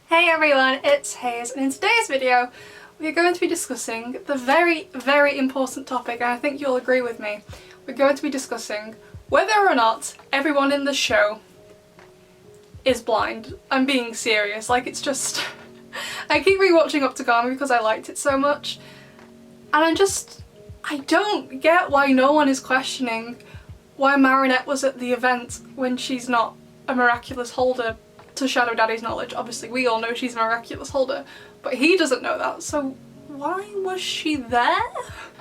Hey everyone, it's Hayes, and in today's video we're going to be discussing the very, very important topic, and I think you'll agree with me. We're going to be discussing whether or not everyone in the show is blind. I'm being serious, like it's just... I keep rewatching Optigami because I liked it so much, and I don't get why no one is questioning why Marinette was at the event when she's not a Miraculous holder to Shadow Daddy's knowledge. Obviously we all know she's a Miraculous holder, but he doesn't know that, so why was she there?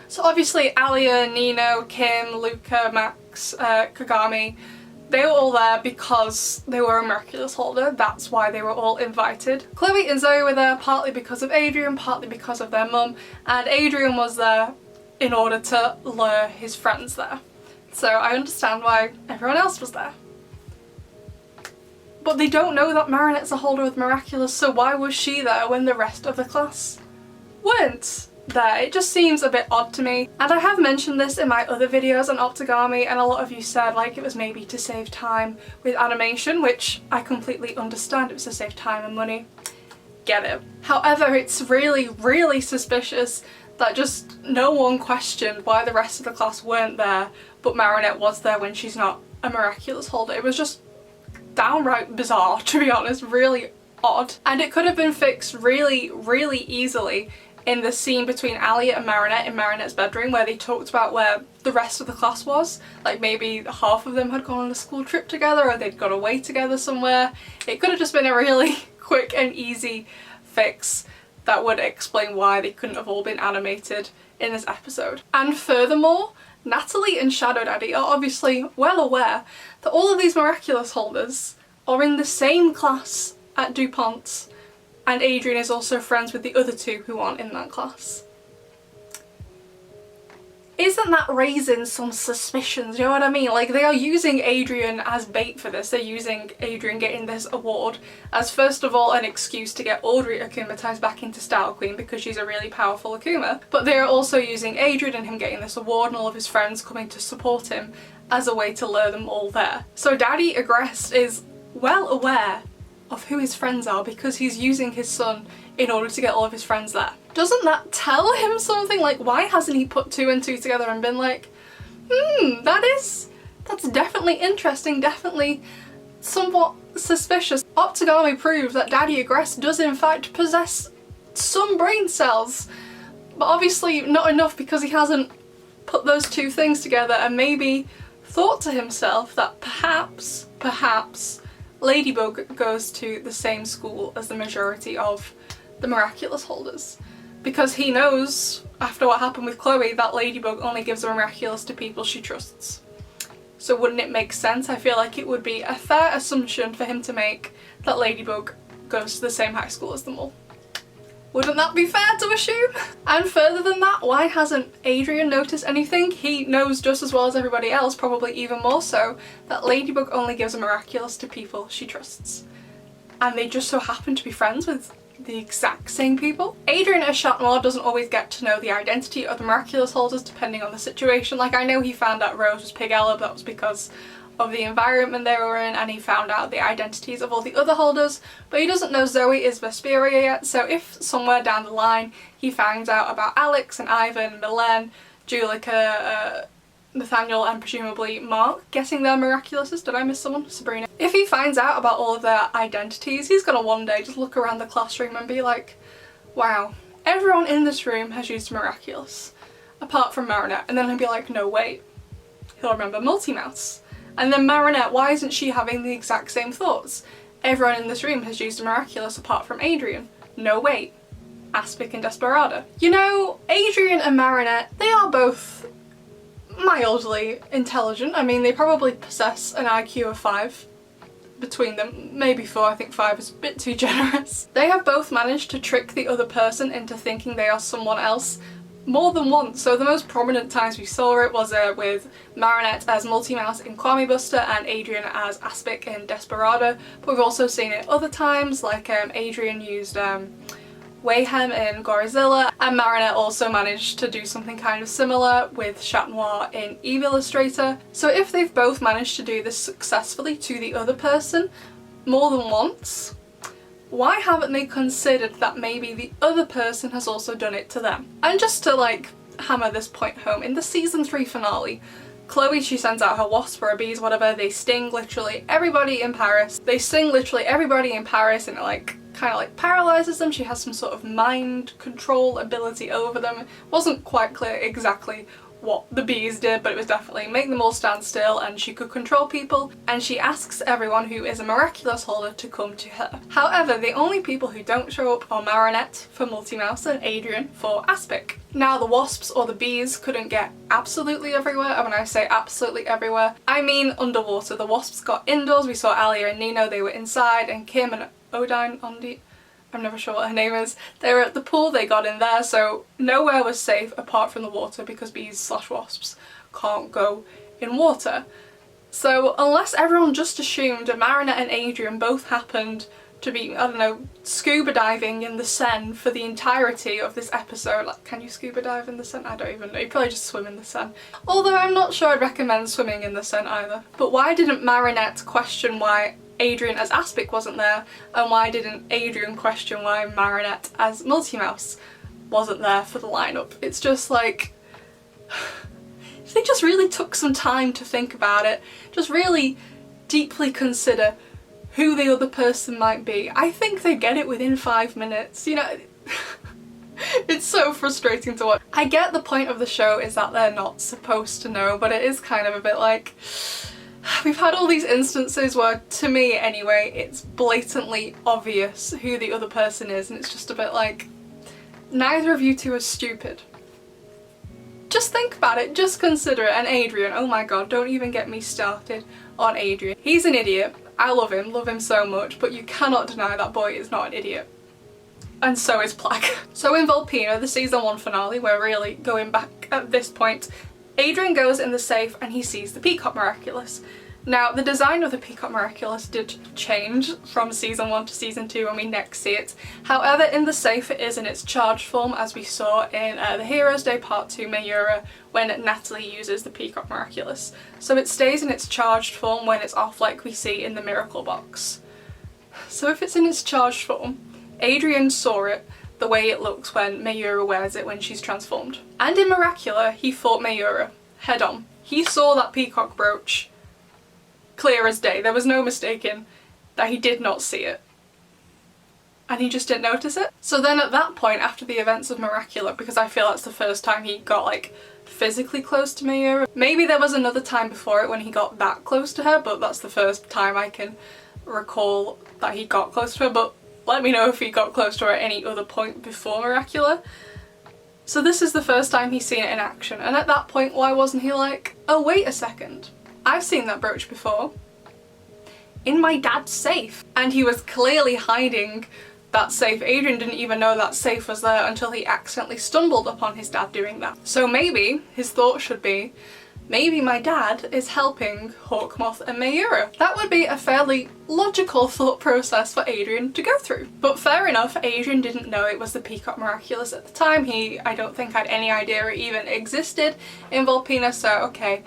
So obviously Alia, Nino, Kim, Luca, Max, Kagami, they were all there because they were a Miraculous holder. That's why they were all invited. Chloe and Zoe were there partly because of Adrian, partly because of their mum, and Adrian was there in order to lure his friends there. So I understand why everyone else was there. But they don't know that Marinette's a holder of Miraculous, so why was she there when the rest of the class weren't there? It just seems a bit odd to me. And I have mentioned this in my other videos on Optigami, and a lot of you said like it was maybe to save time with animation, which I completely understand. It was to save time and money. Get it. However, it's really, really suspicious that just no one questioned why the rest of the class weren't there, but Marinette was there when she's not a Miraculous holder. It was just downright bizarre, to be honest, really odd. And it could have been fixed really, really easily in the scene between Alia and Marinette in Marinette's bedroom, where they talked about where the rest of the class was. Like maybe half of them had gone on a school trip together, or they'd gone away together somewhere. It could have just been a really quick and easy fix that would explain why they couldn't have all been animated in this episode. And furthermore, Natalie and Shadow Daddy are obviously well aware that all of these Miraculous holders are in the same class at DuPont, and Adrien is also friends with the other two who aren't in that class. Isn't that raising some suspicions, you know what I mean? Like, they are using Adrien as bait for this. They're using Adrien getting this award as, first of all, an excuse to get Audrey akumatized back into Style Queen because she's a really powerful Akuma, but they're also using Adrien and him getting this award and all of his friends coming to support him as a way to lure them all there. So Daddy Agreste is well aware of who his friends are because he's using his son in order to get all of his friends there. Doesn't that tell him something? Like, why hasn't he put two and two together and been like, that's definitely interesting, definitely somewhat suspicious. Optigami proves that Daddy Agreste does in fact possess some brain cells, but obviously not enough because he hasn't put those two things together and maybe thought to himself that perhaps Ladybug goes to the same school as the majority of the Miraculous holders. Because he knows, after what happened with Chloe, that Ladybug only gives a Miraculous to people she trusts. So wouldn't it make sense? I feel like it would be a fair assumption for him to make that Ladybug goes to the same high school as them all. Wouldn't that be fair to assume? And further than that, why hasn't Adrien noticed anything? He knows just as well as everybody else, probably even more so, that Ladybug only gives a Miraculous to people she trusts. And they just so happen to be friends with the exact same people. Adrien as Shatner doesn't always get to know the identity of the Miraculous holders depending on the situation. Like, I know he found out Rose was Pigella, but that was because of the environment they were in, and he found out the identities of all the other holders, but he doesn't know Zoe is Vesperia yet. So if somewhere down the line he finds out about Alex and Ivan, Milen, Julika, Nathaniel and presumably Mark getting their Miraculouses, did I miss someone? Sabrina. If he finds out about all of their identities, he's gonna one day just look around the classroom and be like, wow, everyone in this room has used Miraculous, apart from Marinette. And then he'll be like, no wait, he'll remember Multi-Mouse. And then Marinette, why isn't she having the exact same thoughts? Everyone in this room has used a Miraculous apart from Adrien. No wait, Aspic and Desperado. You know, Adrien and Marinette, they are both mildly intelligent. I mean, they probably possess an IQ of 5 between them, maybe 4, I think 5 is a bit too generous. They have both managed to trick the other person into thinking they are someone else more than once. So the most prominent times we saw it was with Marinette as Multi-Mouse in Kwame Buster and Adrien as Aspic in Desperado, but we've also seen it other times, like Adrien used Wayhem in Gorizilla, and Marinette also managed to do something kind of similar with Chat Noir in Eve Illustrator. So if they've both managed to do this successfully to the other person more than once, why haven't they considered that maybe the other person has also done it to them? And just to like hammer this point home, in the season 3 finale, Chloe, she sends out her wasp or her bees, whatever, they sting literally everybody in Paris. They sting literally everybody in Paris and it like kind of like paralyzes them. She has some sort of mind control ability over them. It wasn't quite clear exactly what the bees did, but it was definitely make them all stand still and she could control people, and she asks everyone who is a Miraculous holder to come to her. However, the only people who don't show up are Marinette for Multi-Mouse and Adrien for Aspic. Now the wasps or the bees couldn't get absolutely everywhere, and when I say absolutely everywhere, I mean underwater. The wasps got indoors, we saw Alia and Nino, they were inside, and Kim and Odine, I'm never sure what her name is, they were at the pool, they got in there, so nowhere was safe apart from the water because bees/wasps can't go in water. So unless everyone just assumed that Marinette and Adrien both happened to be, I don't know, scuba diving in the Seine for the entirety of this episode. Like, can you scuba dive in the Seine? I don't even know, you probably just swim in the Seine. Although I'm not sure I'd recommend swimming in the Seine either. But why didn't Marinette question why Adrien as Aspic wasn't there, and why didn't Adrien question why Marinette as Multi-Mouse wasn't there for the lineup? It's just like, if they just really took some time to think about it, just really deeply consider who the other person might be, I think they get it within 5 minutes, you know. It's so frustrating to watch. I get the point of the show is that they're not supposed to know, but it is kind of a bit like, we've had all these instances where, to me anyway, it's blatantly obvious who the other person is, and it's just a bit like, neither of you two are stupid. Just think about it, just consider it. And Adrien, oh my god, don't even get me started on Adrien. He's an idiot. I love him so much, but you cannot deny that boy is not an idiot. And so is Plague. So in Volpino, the season 1 finale, we're really going back at this point, Adrien goes in the safe and he sees the Peacock Miraculous. Now, the design of the Peacock Miraculous did change from season 1 to season 2 when we next see it. However, in the safe it is in its charged form, as we saw in the Heroes Day Part 2 Mayura when Natalie uses the Peacock Miraculous. So it stays in its charged form when it's off, like we see in the Miracle box. So if it's in its charged form, Adrien saw it the way it looks when Mayura wears it when she's transformed. And in Miraculous, he fought Mayura head on. He saw that peacock brooch clear as day. There was no mistaking that he did not see it. And he just didn't notice it. So then at that point, after the events of Miraculous, because I feel that's the first time he got like physically close to Mayura. Maybe there was another time before it when he got that close to her, but that's the first time I can recall that he got close to her. But let me know if he got close to her at any other point before Miraculous. So this is the first time he's seen it in action, and at that point why wasn't he like, oh wait a second, I've seen that brooch before in my dad's safe. And he was clearly hiding that safe. Adrien didn't even know that safe was there until he accidentally stumbled upon his dad doing that. So maybe his thought should be, maybe my dad is helping Hawkmoth and Mayura. That would be a fairly logical thought process for Adrien to go through. But fair enough, Adrien didn't know it was the Peacock Miraculous at the time. I don't think had any idea it even existed in Volpino, so okay,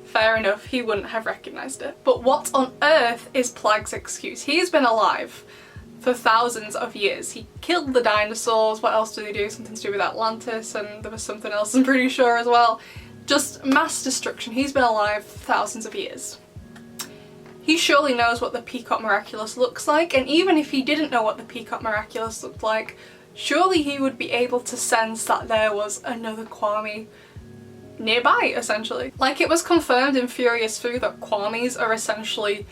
fair enough, he wouldn't have recognised it. But what on earth is Plague's excuse? He's been alive for thousands of years. He killed the dinosaurs. What else did he do? Something to do with Atlantis, and there was something else I'm pretty sure as well. Just mass destruction. He's been alive for thousands of years. He surely knows what the Peacock Miraculous looks like, and even if he didn't know what the Peacock Miraculous looked like, surely he would be able to sense that there was another Kwame nearby, essentially. Like, it was confirmed in Furious Fu that Kwames are essentially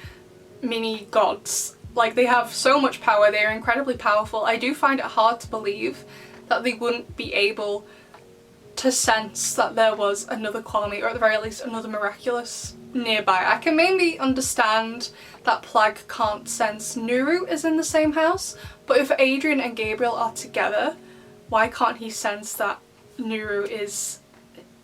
mini gods. Like, they have so much power, they are incredibly powerful. I do find it hard to believe that they wouldn't be able to sense that there was another Kwame, or at the very least another Miraculous nearby. I can maybe understand that Plague can't sense Nuru is in the same house, but if Adrien and Gabriel are together, why can't he sense that Nuru is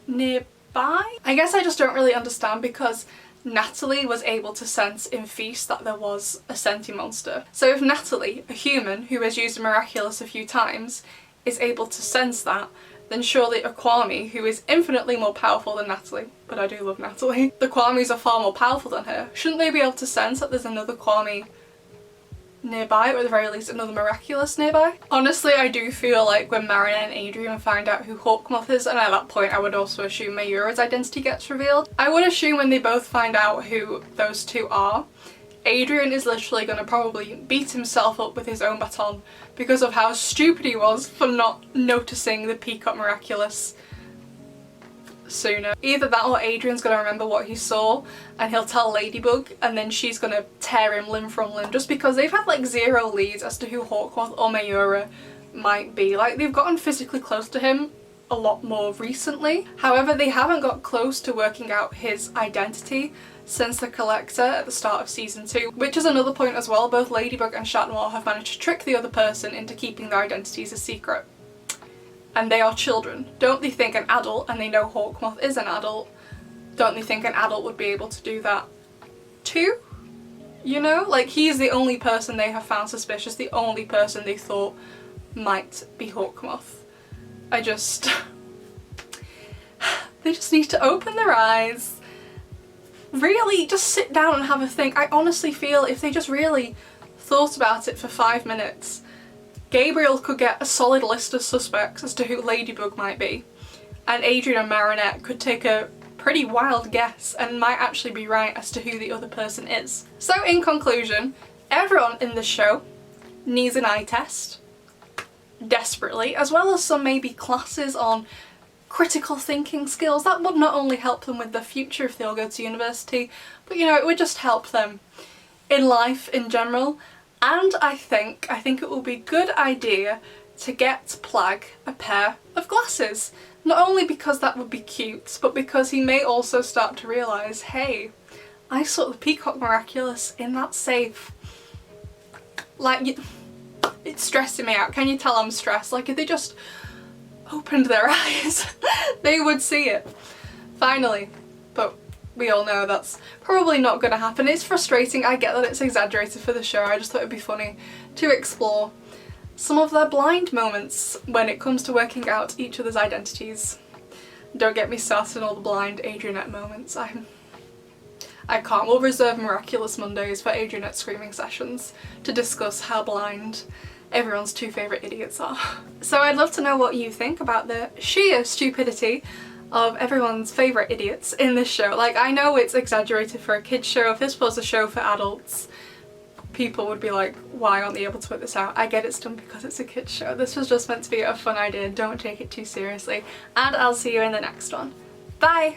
nearby? I guess I just don't really understand, because Natalie was able to sense in Feast that there was a sentient monster. So if Natalie, a human who has used a Miraculous a few times, is able to sense that, then surely a Kwame, who is infinitely more powerful than Natalie, but I do love Natalie, the Kwames are far more powerful than her, shouldn't they be able to sense that there's another Kwame nearby, or at the very least another Miraculous nearby. Honestly, I do feel like when Marinette and Adrien find out who Hawkmoth is, and at that point I would also assume Mayura's identity gets revealed, I would assume when they both find out who those two are, Adrien is literally going to probably beat himself up with his own baton because of how stupid he was for not noticing the Peacock Miraculous sooner. Either that or Adrian's going to remember what he saw and he'll tell Ladybug, and then she's going to tear him limb from limb, just because they've had like zero leads as to who Hawkmoth or Mayura might be. Like, they've gotten physically close to him a lot more recently. However, they haven't got close to working out his identity since the Collector at the start of season 2, which is another point as well. Both Ladybug and Shatner have managed to trick the other person into keeping their identities a secret. And they are children. Don't they think an adult, and they know Hawkmoth is an adult, don't they think an adult would be able to do that too? You know? Like, he's the only person they have found suspicious, the only person they thought might be Hawkmoth. They just need to open their eyes. Really, just sit down and have a think. I honestly feel if they just really thought about it for 5 minutes, Gabriel could get a solid list of suspects as to who Ladybug might be, and Adrien and Marinette could take a pretty wild guess and might actually be right as to who the other person is. So in conclusion, everyone in this show needs an eye test, desperately, as well as some maybe classes on critical thinking skills. That would not only help them with the future if they all go to university, but you know, it would just help them in life in general. And I think it will be a good idea to get Plag a pair of glasses. Not only because that would be cute, but because he may also start to realise, hey, I saw the Peacock Miraculous in that safe. Like, it's stressing me out. Can you tell I'm stressed? Like, if they just opened their eyes, they would see it. Finally. But we all know that's probably not going to happen. It's frustrating. I get that it's exaggerated for the show. I just thought it'd be funny to explore some of their blind moments when it comes to working out each other's identities. Don't get me started on all the blind Adrianette moments. I can't. We'll reserve Miraculous Mondays for Adrianette screaming sessions to discuss how blind everyone's two favourite idiots are. So I'd love to know what you think about the sheer stupidity of everyone's favourite idiots in this show. Like, I know it's exaggerated for a kids show. If this was a show for adults, people would be like, why aren't they able to put this out? I get it's done because it's a kids show. This was just meant to be a fun idea. Don't take it too seriously. And I'll see you in the next one. Bye!